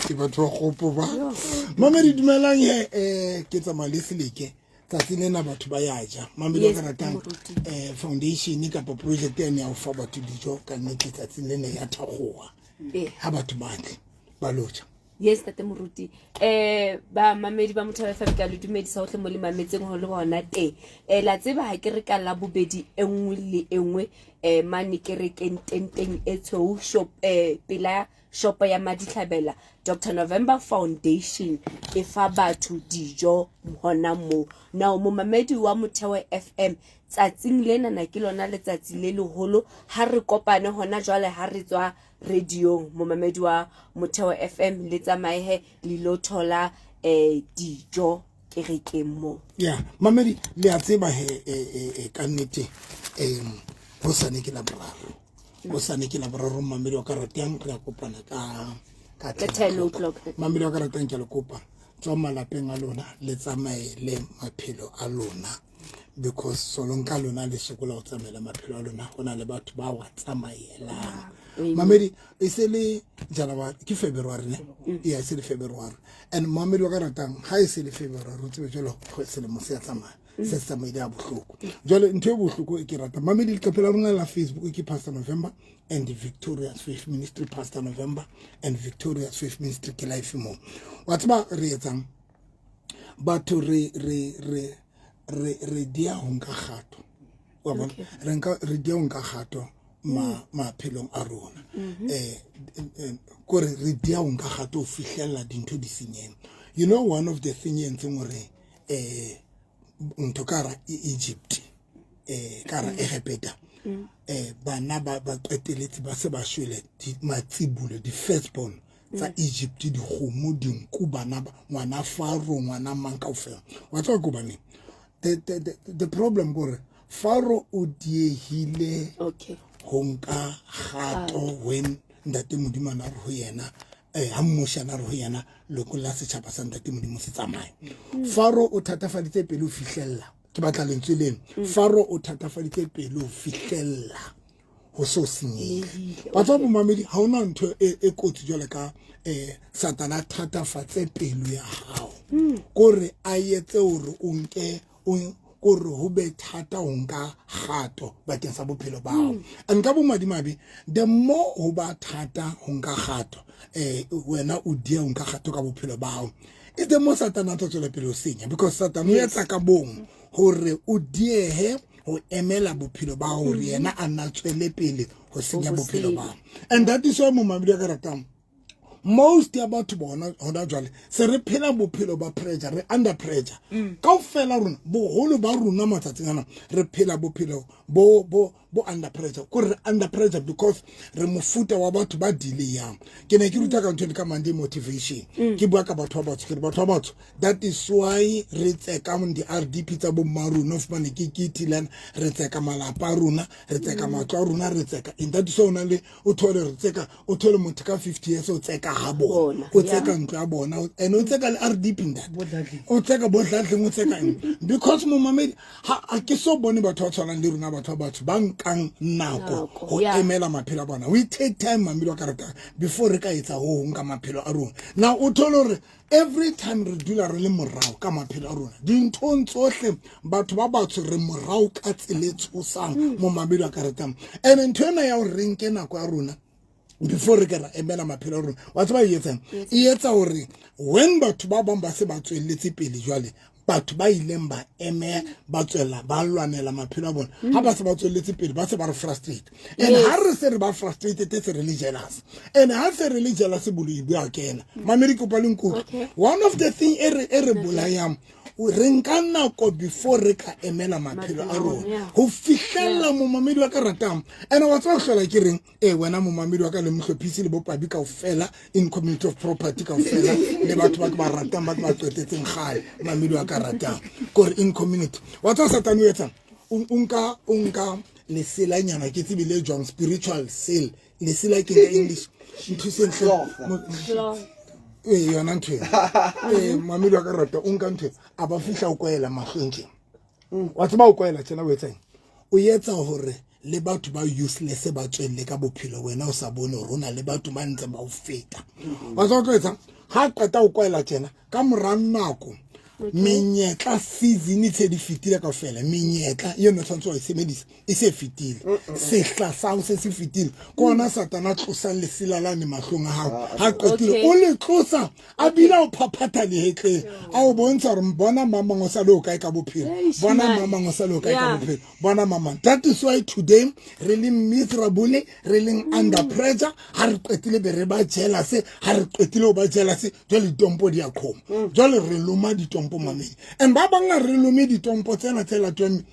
ke batho ba gopo ba mamedi dumelang he ke tsa maleseleke tsatsing lena batho ba ya ja mamedi ka ratang foundation ka project ya ya fa batho dijo ka nnete tsatsing lena ya thagoa ha batho ba loja. Yes, tate moruti. Ba mamedi ba motho ba fa ka le dumedisa hohle mo le mametseng ho le bona te. La tseba ha ke re ka la bobedi enngwe le enngwe mane ke re kenteng etso shop pela shop ya Madihlabela Dr. November Foundation e fa batho dijo hona mo. Now mo mamedi wa Motheo FM tsatsing lena na ke lona letsatsi le leholo ha re kopane hona jwale ha re tswa radio mo mamedi wa Motheo FM le tsamae le lothola dijo kerekeng mo. Yeah, mamedi le a tseba he ka nnete hosane ke la boraro. Hosane ke la boraro mamedi wa ka ratang re a kopana ka 10 o'clock. Mamedi wa ka ratang ke le kopa tswa malapeng a lona le tsamae le maphelo a lona. Because solonka lona le sokola o tsamela maphelo a lona gona le batho ba wa tsamaela mamedi e se le January ke February ne ya se le February and mamedi wa ka ratang ha e se le February o tsebe jalo go se le mo se ya tsamaya se tsamaile a bohloko jalo ntho e bohloko e ke rata mamedi le kapela rona la Facebook ke Pastor November and the Victorious Faith Ministry Pastor November and Victorious Faith Ministry ke life mo wa tsaba re etsang batho re dia honka gato wa bona re dia honka gato ma phelong a rona kore re dia honka gato o fihlella dintho di senyeng. You know, one of the things entseng gore ntokara Egypt kara ehepeta bana ba qeteletse ba se ba shwele matsibulo di firstborn tsa Egypt di kgomo dinku bana ngwana Pharaoh ngwana manka ofela wa tswa go bane the problem gore Pharaoh o diehile honka gato when ndate modimo na re ho yena ha mmoshana re ho yena loko la setšhaba sa ndate modimo se tsamaye. Pharaoh o thatafaditse pele o fihlella ke batla lentswe leno Pharaoh o thatafaditse pele o fihlella ho so senyehile batho ba mamedi ha ona ntho e kotsi jwale ka satana thatafatse pelo ya hao kore a yetse hore o nke kore ho be thata o nka gato bakeng sa bophelo ba hao and ka bo madimabe the more ho ba thata ho nka gato wena o dia o nka gato ka bophelo ba hao it's the more satana a tswela pele o senya because satana o etsa ka bong hore o diehe ho emela bophelo ba hao re yena a nna tswele pele ho senya bophelo ba hao and that is why mo mamedi ka ratang most about bona hona jwale se re phela bophelo ba pressure re under pressure ka ofela rona boholo ba rona matsatsing ana re phela bophelo bo under pressure ko re under pressure because re mofuta wa batho ba delay yang ke ne ke ruta ka ntho ka Monday motivation ke bua ka batho ba batho ke batho ba batho that is why re tseka mo di RDP tsa bo maruna of bane ke Tilan re tseka malapa runa re tseka matlo runa re tseka in that so na le o thole re tseka o thole motho ka 50 years o tseka ha bona o tseka ntlo ya bona and o tseka le RDP ndat o tseka bodlatle mo tseka because mo mamedi ha ke so bone batho ba tshwana le runa batho ba batho ba nkang nako go emela maphelo a bona we take time mamedi wa karata before re ka etsa ho nka maphelo a rona now o thole re every time re dula re le morao ka maphelo a rona dintho tsohle batho ba batho re morao ka tseletso sang mo mamedi wa karata and ntona ya o renke nako ya rona before re ka emela maphelo a rona wa tsaba e etsa hore when batho ba bang ba se ba tsweletse pele jwale batho ba ileng ba eme ba tswela ba lwanela maphelo a bona ha ba se ba tsweletse pele ba se ba re frustrate and ha re se re ba frustrated se re le jealous and ha se re le jealous bulu bua kena mamedi ko pa lenko one of the thing e re bolayang re nka nako before re ka emela maphelo a rona ho fihlella mo mamedi wa ka ratang and wa tswa hlola ke reng wena mo mamedi wa ka le mhlophisi le bopabi ka ofela in community of property ka ofela le batho ba ba ratang ba tswetetseng gale mamedi wa ka ratang kore in community wa tswa satana o etsa unka le sela nyana ke tsebile jwang spiritual sale le sela ke ka English nthusen slow yona ntwe mamedi wa ka rata o nka ntwe a ba fihla o kwela mahlonje wa tsaba o kwela tsena o etsang o yetsa hore le batho ba useless ba tswelle ka bophelo wena o sa bone rona le batho ba ntse ba o feta wa tsaba o etsa ha qeta o kwaela tjena ka mora nako menyetla season tse di fitile ka fela menyetla yona tshwantse wa semedisa e se fitile sehla sa se se fitile kona satana tlosa le silalane mahlong a hao ha qetile o le tlosa a bila o phaphata le hetle a o bontsha re bona mama ngo sa lo kae ka bophelo bona mama ngo sa lo kae ka bophelo bona mama. That is why today really miserable really under pressure ha re qetile be re ba jealous ha re qetile o ba jealous jole tompo di a khoma jole re loma di tompo mamedi and ba banga re lome di tompo tsena tsela twemi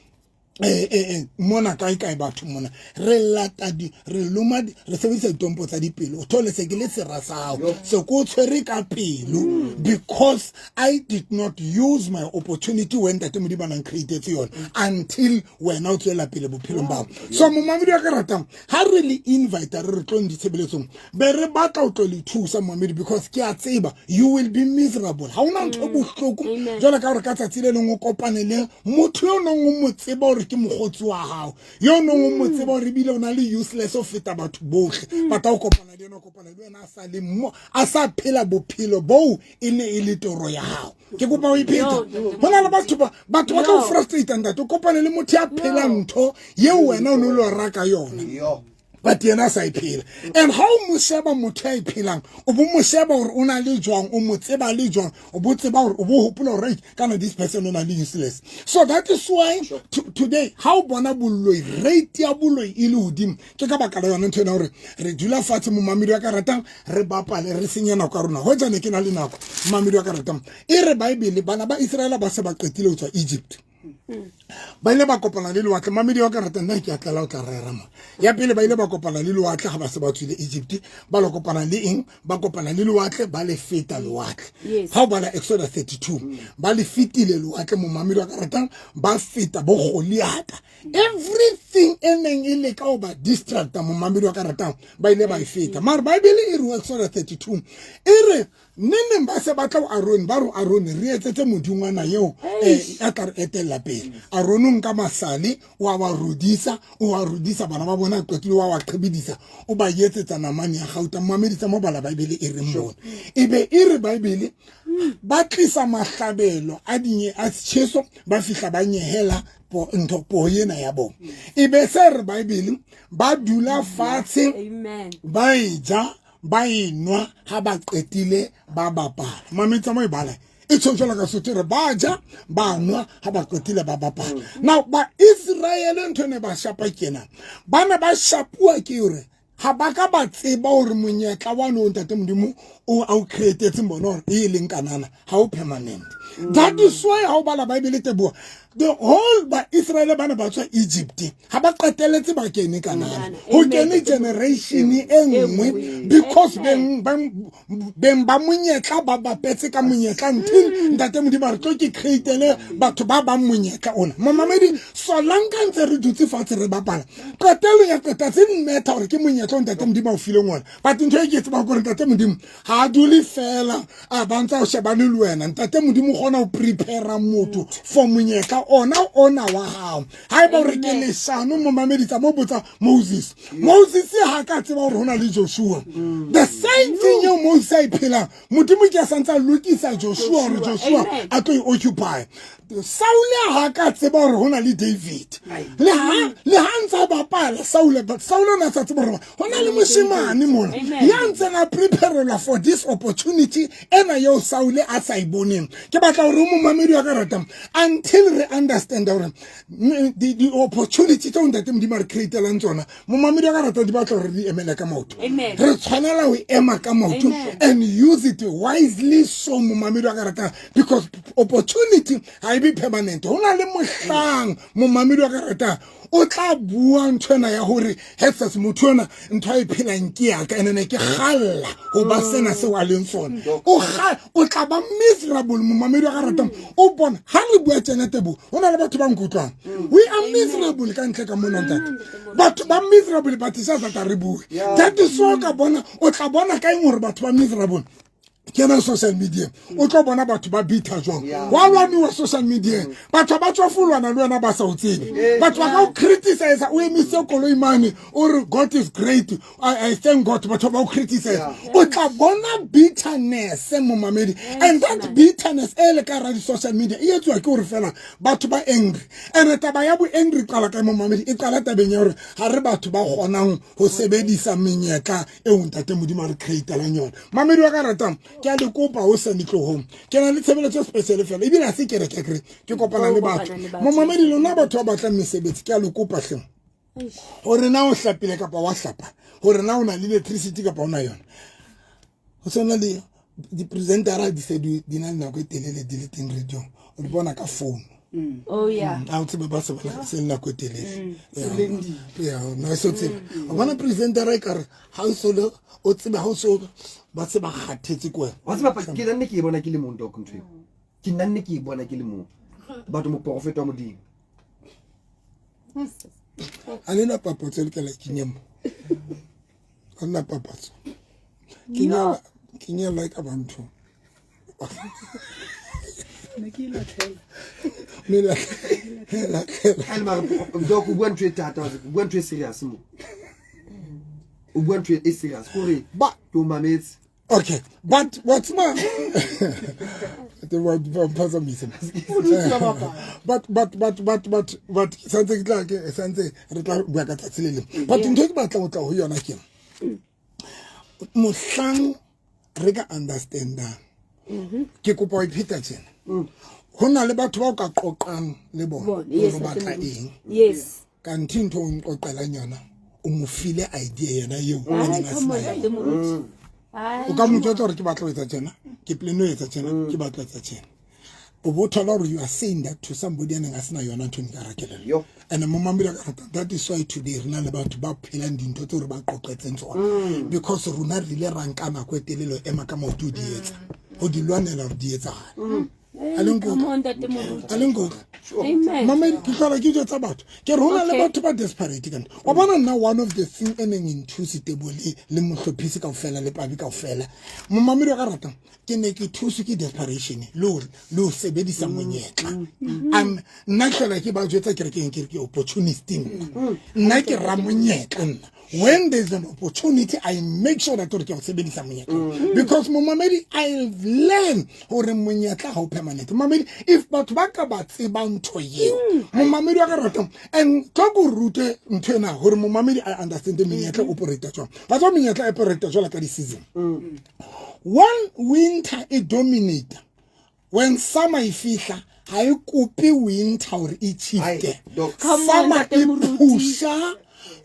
mona kai batho mona re lata di re loma re sebedisa ditompo tsa dipelo o thole se ke le serasao se ko tshwere ka pelo because I did not use my opportunity when that mo di bana created yone until when out tsela pele bophelo ba so mo mamedi ya karata ha re le invite re tlo ndi tshebeletsong be re batla o tlo le thusa mamedi because ke a tseba you will be miserable ha una ntho bohloko jona ka re ka tsatsile le ngo kopane le motho yo no mo tseba ke mogotsi wa hao yo no mo tseba re bile ona le useless of feta batho bohle bata o kopana le wena a sa le mo a sa phela bophelo bo ene e le toro ya hao ke kopa o ipheta hona le batho ba ka frustrate nda to kopana le motho ya phela ntho ye wena o no lo raka yona but yena sa iphela and how mo sheba motho ya iphelang o bo mo sheba hore ona le jwang o mo tseba le jwang o bo tseba hore o bo hopola hore kana this person ona le useless. So that is why today how bona boloi rate ya boloi ile hodimo ke ka baka la yona ntho ena hore re dula fatshe mo mamedi wa karata re bapale re senyana ka rona ho tsane ke na le nako mamedi wa karata e re Bible bana ba Israel ba se ba qetile ho tswa Egypt ba ile ba kopana le lewatle mamedi wa karata nna ke atlela o tla rerama ya pele ba ile ba kopana le lewatle ga ba se ba tswile Egypt ba lo kopana le eng ba kopana le lewatle ba le feta lewatle ha ba la Exodus 32 ba le fitile lewatle mo mamedi wa karata ba feta bo Goliata everything eneng ile ka o ba distract mo mamedi wa karata ba ile ba feta mar Bible e re Exodus 32 ere nene ba se batla Aaron ba ro Aaron re etsetse modingwana yeo a tla etela pele Aaron ka masale wa ba rudisa bana ba bona qetile wa qhibidisa o ba yetsetsa namane ya gauta mamedisa mo bala Bible e re mbona ebe e re Bible ba tlisa mahlabelo a dinye a tsheso ba fihla ba nyehela po ntho po yena ya bona ebe se re Bible ba dula fatshe ba ija ba inwa ha ba qetile ba bapala mametsa mo ibala e tshontshola ka sotere ba ja ba nwa ha ba qetile ba bapala now ba Israel ntone ba shapa kena bana ba shapua ke hore ha ba ka ba tseba hore monyetla wa no ntate modimo o au create tsimbono hore e leng kanana ha o permanent. That is why ha o bala Bible tebo the whole ba Israel bana ba tswa Egypt ha ba qeteletse ba kene kanana ho kene generation engwe because ben ba monyetla ba petse ka monyetla until ntate modimo re tlo ke createle batho ba ba monyetla ona mamamedi so langa ntse re dutse fatshe re bapala qetelo ya qetatse meta hore ke monyetla ntate modimo o file ngwana but ntho e ke tseba gore ntate modimo ha dule fela a bantsa o shebane le wena ntate modimo gona o prepare motho for monyetla ona wa hao ha eba re ke le shano mo mameditsa mo botsa Moses ha ka tseba hore hona le Joshua the same thing yo Moses a iphela modimo ke santsa lokisa Joshua hore Joshua a tlo occupy Saul ha ka tseba hore hona le David le ha ntsa bapala Saul na sa tseba hore hona le moshimane mona ya ntse na prepare for this opportunity ena yo Saul a sa iboneng ke batla hore mo mamedi wa karata until we understand the opportunity to ntate modimo re create la ntsona mo mamedi wa karata di batla hore di emela ka maoto re tshwanela we ema ka maoto and use it wisely so mo mamedi wa karata because opportunity ha be permanent hona le mohlang mo mamedi wa karata o tla bua ntshwana ya hore hetsas motho ona ntho a iphelang ke ya ka ene ke galla ho ba sena se wa leng sona o tla ba miserable mo mamedi wa karata o bona ha le bua tsenete bo hona le batho ba nkutlwang we are miserable ka ntle ka mona ntate batho ba miserable ba tsa re bue that is so ka bona o tla bona ka eng hore batho ba miserable kena social media o tlo bona batho ba bita jwang wa lwaniwa social media batho ba tsofulwana le wena ba sa o tsebe batho ba ka criticize o emise koloi mane or God is great I thank God batho ba o criticize o tla bona bitterness mo mamedi and that bitterness ele ka ra di social media e etswa ke hore fela batho ba angry and taba ya bo angry qala ka mo mamedi e qala tabeng ya hore ha re batho ba kgonang ho sebedisa menyetla e o ntate modimo re create la nyona mamedi wa ka ratang ke a le kopa ho sa nitlo home ke na le tshebeletso special fela e bila se kere ke kopana le batho mo mamedi lona batho ba batla mesebetsi ke a le kopa hleng hore na o hlapile kapa wa hlapa hore na o na le electricity kapa ona yona ho sona le di presentera di se di na le nako e telele di le teng radio o di bona ka phone oh yeah a tsebe ba se bala se nna ko telele ya no so tsebe o bona presentera e kare ha o solo o tsebe ha o so ba se ba khathetse ko wa tseba ke nna ke bona ke le mo ndo country ke nna ke bona ke le mo batho mo profeta wa modimo alena papatso le kala kinyemo kana papatso kinya like abantu nakila tlhela mela alma donc o bua ntwe tata o bua ntwe serious mo o bua ntwe e serious gore ba to mametse okay but what's my the word pasa misa but santse ke tla ke santse re tla bua ka tsatsile but ntwe ke batla go tla ho yona ke mohlang re ka understanda ke kopa o ipheta tsena hona le batho ba o ka qoqang le bona yes o batla eng yes ka ntintho o nqoqela nyona o mo file idea yena eo o Ai, nna come on, sina le moruti. Ai. o ka mo jwetsa hore ke batla ho etsa tjena ke pleno etsa tjena ke batla ho etsa tjena o bo thola hore you are saying that to somebody and asina yona ntho nka rakelela yo and momambila ka rata that is why today rena le batho ba phelang dintho tse re ba qoqetseng tsona because runa rile rankana ko etelelo ema ka maoto di etsa ho di lwanela re di etsa Come on, Ntate Moruti. alengo Amen. mama ke tlola ke jwetsa batho ke re hona le batho ba desperate kana wa bona nna one of the thing eneng in thusi tebole le mohlophisi ka ofela le pabi ka ofela momamedi wa ka rata ke ne ke thusi ke desperation lo sebedisa monyetla nna hlola ke ba jwetsa ke re ke opportunity nna ke ra monyetla nna when there's an opportunity I make sure that ke o sebedisa monyetla because momamedi I've learned hore monyetla ha o permanent momamedi if batho ba ka ba tseba ntho yeo momamedi wa ka rata and tlo go rute ntho ena hore momamedi I understand the monyetla operator jwang ba tswa monyetla operator jwala ka di season one winter e dominate when summer e fihla ha e kope winter hore e chifte summer e pusha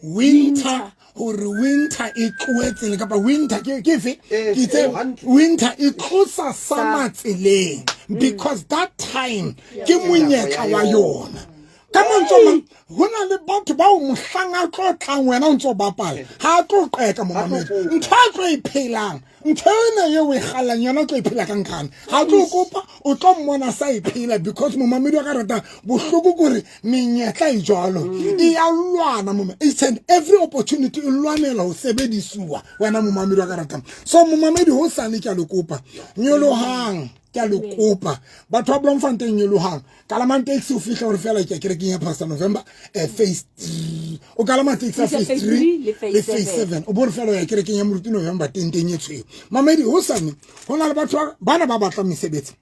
winter hore winter e tloetse le kapa winter ke fe ke tse winter e tlosa summer tseleng because that time ke monyetla wa yona ka montso hona le batho ba o mohlanga tlo tlang wena o ntso bapala ha tlo qeka momamedi ntho a tlo iphelang ntho ena ye o e galang yona o tlo iphela ka nkana ha tlo kopa o tlo mmona sa iphela because momamedi wa ka rata bohloko gore menyetla e jwalo e ya lwana mama it's an every opportunity e lwanela ho sebedisuwa wena momamedi wa ka rata so momamedi ho sane ke a le kopa nyolohang ke a le kopa batho ba Bloemfontein nyolohang kalama taxi o fihla hore fela ke re ke ya Pastor November phase 3 o kalama taxi phase 3 le phase 7 o bone fela ya ke re ke ya Moruti November tenteng etswe mamedi ho sane hona le batho bana ba batla mesebetsi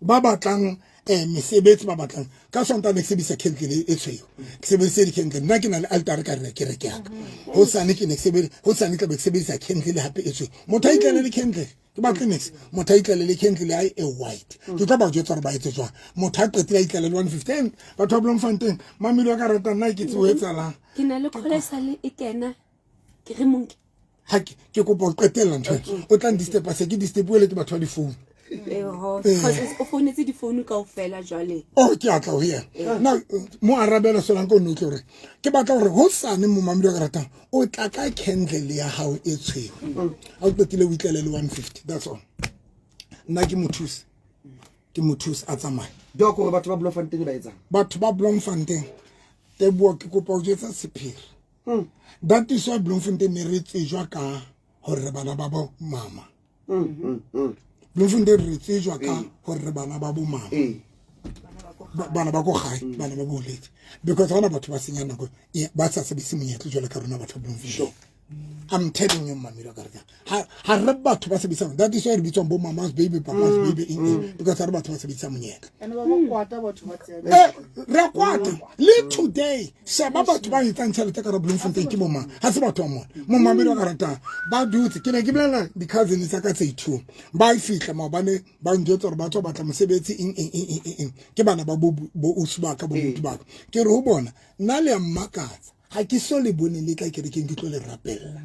ba batlang mesebetsi ba batlang ka sonta ne sebisa kentle e tshweu ke sebedise di kentle nna ke na le altar ka re ke re ke aka ho sane ke ne sebedi ho sane tla be sebedisa kentle le hape e tshweu motho a itlele le kentle ke ba clinics motho a itlele le kentle le e white ke tla ba jwetsa re ba etse jwang motho a qetile a itlele le 115 batho ba Bloemfontein mamelo ya ka rata nna ke tse o etsalang Ke na le kholesale e kena ke re monke ha ke kopa o qetella ntho o tla ndistep se ke distep le ke batho ba di phone because o founetse di phone kaofela jwale oh ke atla ho yena now mo arabela solang ko notlo re ke batla hore ho sane mo mamedi ka ratang o tla ka candle ya hao e tshweu a o qetile o itlele le 150 that's all nna ke mothusi a tsamaya donc gore batho ba Bloemfontein ba etsang batho ba Bloemfontein te bua ke kopa o jetsa sephiri that is why Bloemfontein re tsejwa ka hore bana ba bo mama Bloemfontein re tsejwa ka gore bana ba bo mama bana ba go gae bana ba bo letse because hona batho ba senya nako ba sa sebedise monyetlo jwale ka rona batho ba Bloemfontein. I'm telling you, Mammy, ha re batho ba sebedisa that is why re bitswa bo mama's baby papa's baby because ha re batho ba sebedisa monyetlo and ba kwata batho ba tsena re kwata le today sheba batho ba itsang tšhelete ka Bloemfontein ke bomang ha se batho ba mo Mammy wa karata ba dutse ke ne ke bolela di cousins tsa ka tse two ba fihla maobane ba njwetsa gore ba tswa batla mosebetsi ke bana ba bo usba ka bo motho ba ke re ho bona nna le mmakatsa ha ke so le bone le tla kerekeng ke tlo le rapella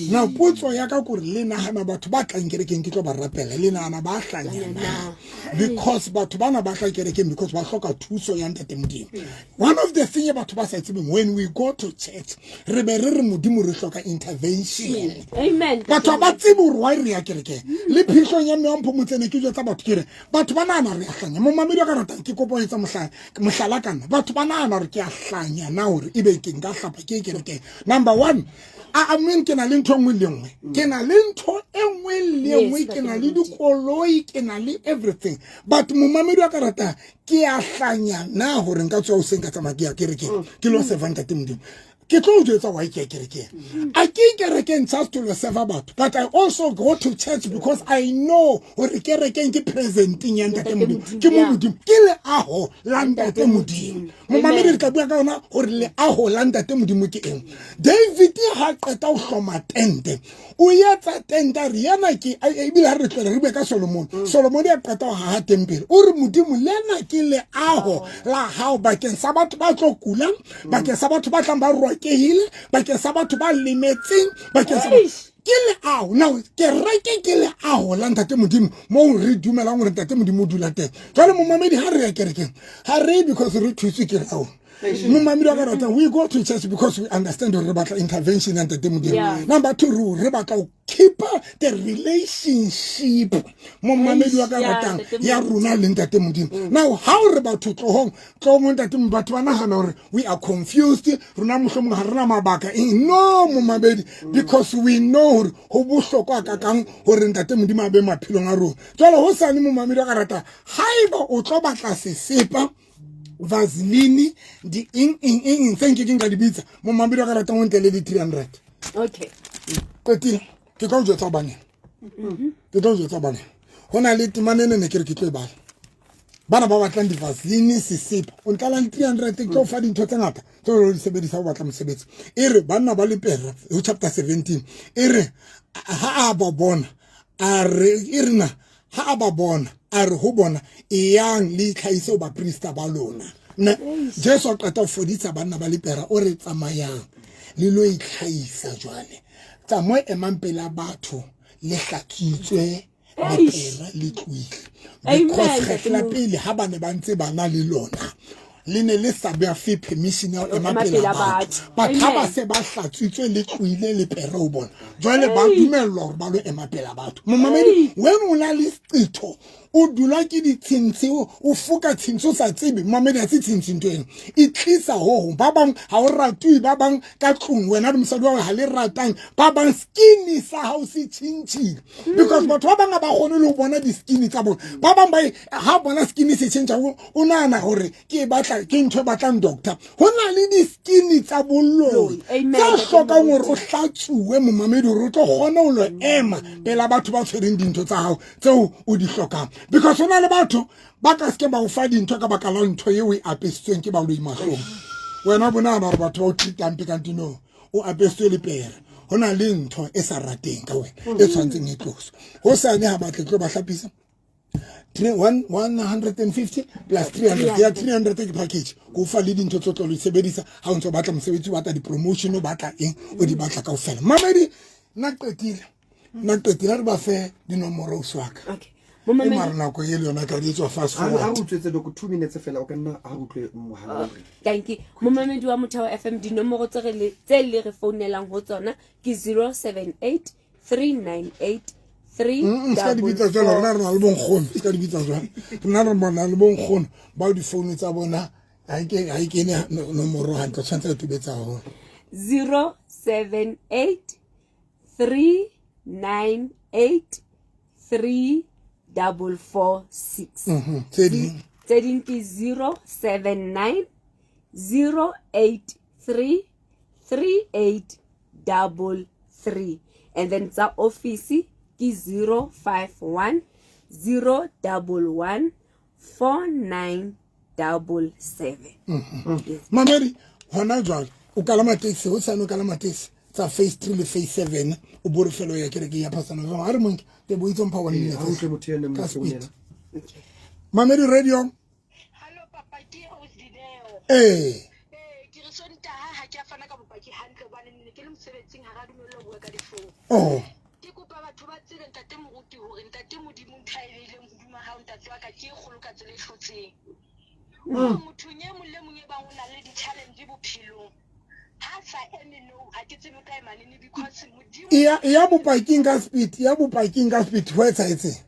na potso ya ka gore le nagana batho ba tla kerekeng ke tlo ba rapella le nagana ba hlanya because batho bana ba tla kerekeng because ba hloka thuso ya ntate modimo. One of the things batho ba sa tsebeng when we go to church re be re modimo re hloka intervention. Amen. Batho ba tsebe gore why re ya kerekeng le phihlong ya meompho motsene ke jotsa batho kere batho ba nana re a hlanya mo mamedi ka ratang ke kopo etsa mohlala kana batho ba nana re ke a hlanya na hore ebe ke nka number one, I mean, ke na le ntho engwe le engwe ke na le ntho engwe le engwe ke na le dikoloi ke na le everything but momamedi wa karata ke a hlanya na hore nka tswa o senka tsamaya ke ya kerekeng ke lo servanta temodimo ke tlo jwetsa why ke kerekeng a ke kerekeng just to serve batho but I also go to church because I know hore kerekeng ke presenting ya ntate modimo ke mo modimo ke le aho la ntate modimo mo mamedi ka bua ka ona hore le aho la ntate modimo ke eng David ha qeta o hloma tente o yetsa tente re yana ke e bila re tlere re be ka Solomon ya qeta ha tempele o re modimo lena ke le aho la hao bakeng sa batho ba tlo kula bakeng sa batho ba tlang ba ke hile bakeng sa batho ba lemetseng bakeng sa ke le ao now ke reke ke le ao la ntate modimo mo re dumelang gore ntate modimo o dula teng jwale mo mamedi ha re ya kerekeng ha re because re thutse ke rao mo mamedi wa karata we go to church because we understand gore re batla intervention ya ntate modimo number 2 re batla keep the relationship mo mamedi wa karata ya runa le ntate modimo now how re batho tlohong mo ntate mo batho ba nagana gore we are confused runa mohlomong ha rena mabaka no mo mamedi because we know ho bohlokwa ka kang gore ntate modimo a be maphilong a rona jalo ho sane mo mamedi wa karata haiba o tlo batla sesepa Vaseline di thank you ka dibitsa mo mamedi wa karata o ntle le 300 okay kwetile ke tlo jotsa bana ke tlo jotsa bana hona le timanene ne ke re ke tlo bana ba batlang di Vaseline sesepa o ntla 300 ke tlo fa dintho tse ngata tlo re sebedisa ho batla mosebetsi ere bana ba le pera ho chapter 17 ere ha ba bona are irna ha ba bona are ho bona yang le tlhaise ba priesta ba lona na Jesu a qeta ho fodisa bana ba le pera o re tsamayang le lo itlhaisa jwale tsamwe emampela batho le hlakitswe le pera le tlwile because la pele ha bane ba ntse bana le lona le ne le sa bea fe permission ya emapela batho ba thaba se ba hlatsitswe le tlwile le pera o bona jwale ba dumellwa hore ba lo emapela batho momamedi when o na le sitho o dula ke ditshintshi o fuka tshintshi o sa tsebe momamedi a se tshintshi ntweng e tlisa ho ba bang ha o ratwe ba bang ka tlung wena le mosadi wa ha le ratang ba bang skin sa ha o se tshintshi because batho ba bang ba gone le ho bona di skin tsa bona ba bang ba ha bona skin se tshintsa o nana hore ke batla ke ntho batlang doctor ho na le di skin tsa bollo tsa hloka gore o hlatsuwe momamedi hore o tlo gona o lo ema pela batho ba tshwereng dintho tsa hao tseo o di hlokang because ona le batho ba ka ske ba o fa dintho ka baka la ntho ye o e apesitsweng ke ba lo imahlong wena bona na re batho ba o tlitampe kantino o apesitswe le pera hona le ntho e sa rateng ka wena e tshwantseng e tloso ho sane ha batle tlo ba hlapisa 150 plus 300 ya 300 ke package go fa le dintho tso tlo le sebedisa ha o ntse batla mosebetsi wa ta di promotion o batla eng o di batla ka ofela mamedi na qetile re ba fe dinomoro swaka okay Marna ko yele yona ka ditso fast forward a go tsetse do 2 minutes fela o ka nna a go tle mohala thank you momamedi wa Motheo FM dinomoro tse le re phone-elang ho tsona ke 078 398 ska di bitsa jalo rena re le bonkgono ska di bitsa jalo rena re bona le bonkgono ba di phone tsa bona ha ke ne nomoro ha ntse tshwantse re tubetsa ho 078 398 3 446 tse ding ke 079 083 3833 and then tsa office ke 051 011 4977 Mamedi hona jwale o kalama taxi o tsano kalama taxi tsa phase 3 le phase 7 o bore felo ya kereke ya pasana ga re monke te bo itso mpha wa nne Mamedi radio Hello papa ke Osdineo ke re sonta ha ke afana ka bopaki hantle bane ne ke le mosebetsing ha ra dumela bua ka difounu ke kopa batho ba tsebe ntate moruti hore ntate modimo nthailele modimo ha ntate wa ka ke kgolo ka tsele hlotseng motho nye molle mongwe ba ngona le di challenge bophelong ha sa ene no ha ke tsebe ka manene because modimo ya bopaki ka speed ho etsa etse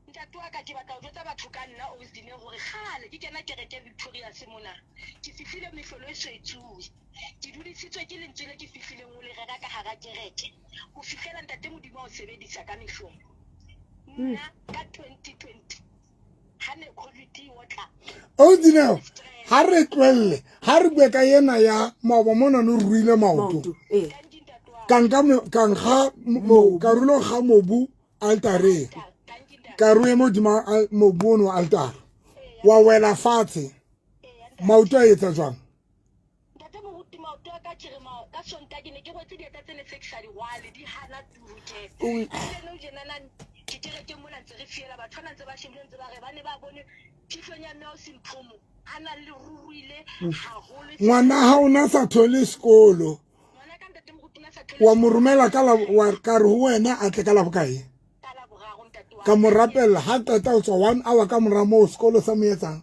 ntate wa ka ke batla ho jwetsa batho ka nna Osdineo hore gale ke kena kereke Victoria Simona ke fihlile mefelo e swetsuwe ke dudisitswe ke lentswe le ke fihlileng ho le reka ka hara kereke ho fihlela ntate modimo o sebedisa ka mehlolo nna ka 2020 ha ne COVID wotla Osdineo ha re tlwelle ha re bua ka yena ya maoba mona no ruile maoto ka rulo ga mobu altare ka ruwe modima mobu no altar wa wela fatshe maoto a etsa jwang ntate moruti maoto ka kirema ka sonta ke ne ke rotse dieta tsene sexually wale di hana turuke le no jenana ke kereke mona ntse re fiela batho bana ntse ba shebile ntse ba re ba ne ba bone tshifenya nao simphomo ana le ruruile haholo ngwana ha ona sa thole sekolo ngwana ka ntate moruti na sa thole wa morumela ka la wa ka re ho wena a tle ka la bokae tala boraro ntate wa ka morapella ha tata o tswa 1 hour ka mora mo sekolo sa moetsang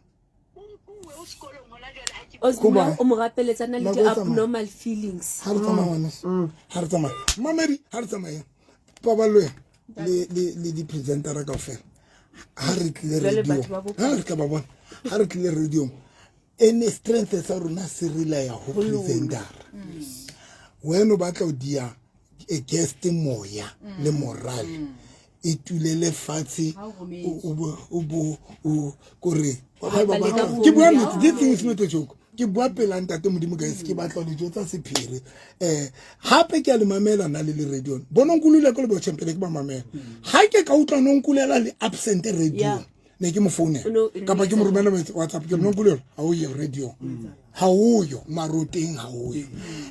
o sekolong hona jwale ha ke Osdineo o mo rapeletsana le di abnormal feelings ha re tsamaya Mamedi ha re tsamaya pabalwe le di presenter ka ofela ha re tle radio ha re tla ba bona ha re tle radio ene strength sa rona se rela ya ho presenter wena ba tla o dia a guest moya le moral e tulele fatshe o kore ha ba ke bua nnete this thing is not a joke ke bua pela ntate modimo guys ke batla le jotsa sephiri hape ke a le mamela na le radio bona nkulule ko le bo champele ke ba mamela ha ke ka utlwa nonkulela le absent radio ne ke mo phone ka ba ke mo romela WhatsApp ke nonkulela ha o ye radio ha o yo maroteng ha o yo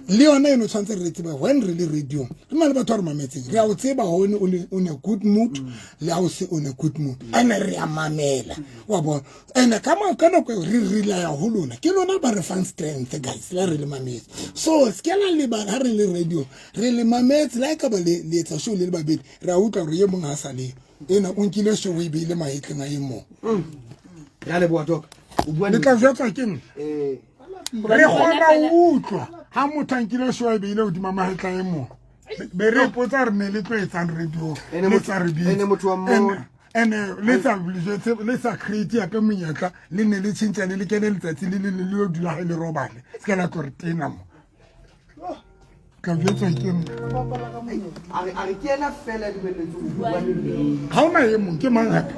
le yona eno tshwantse re tseba when re le radio re na le batho re mametseng re a o tseba hone o ne good mood le ha o se o ne good mood ene re a mamela wa bona ene ka no ko re rila ya ho lona ke lona ba re fan strength guys la re le mametse so skela le ba ha re le radio re le mametse like ba le etsa show le babedi re a utlwa re ye mong ha sa le ena o nkile show e bile maetleng a emo ya le bua toka o bua le tla jwetsa ke re kgona utlwa ha motho nkile show e bile hodima mahetla e mo be re potsa re ne le tlo etsang radio le tsa re bi ene motho wa mo ene le sa create ya pe monyetla le ne le tshintsa le kene letsatsi le o dula le robale se la tlo re tena mo ka jwetsa ke a re ke ena fela di beletse o bua le ha ona ye mong ke mang hape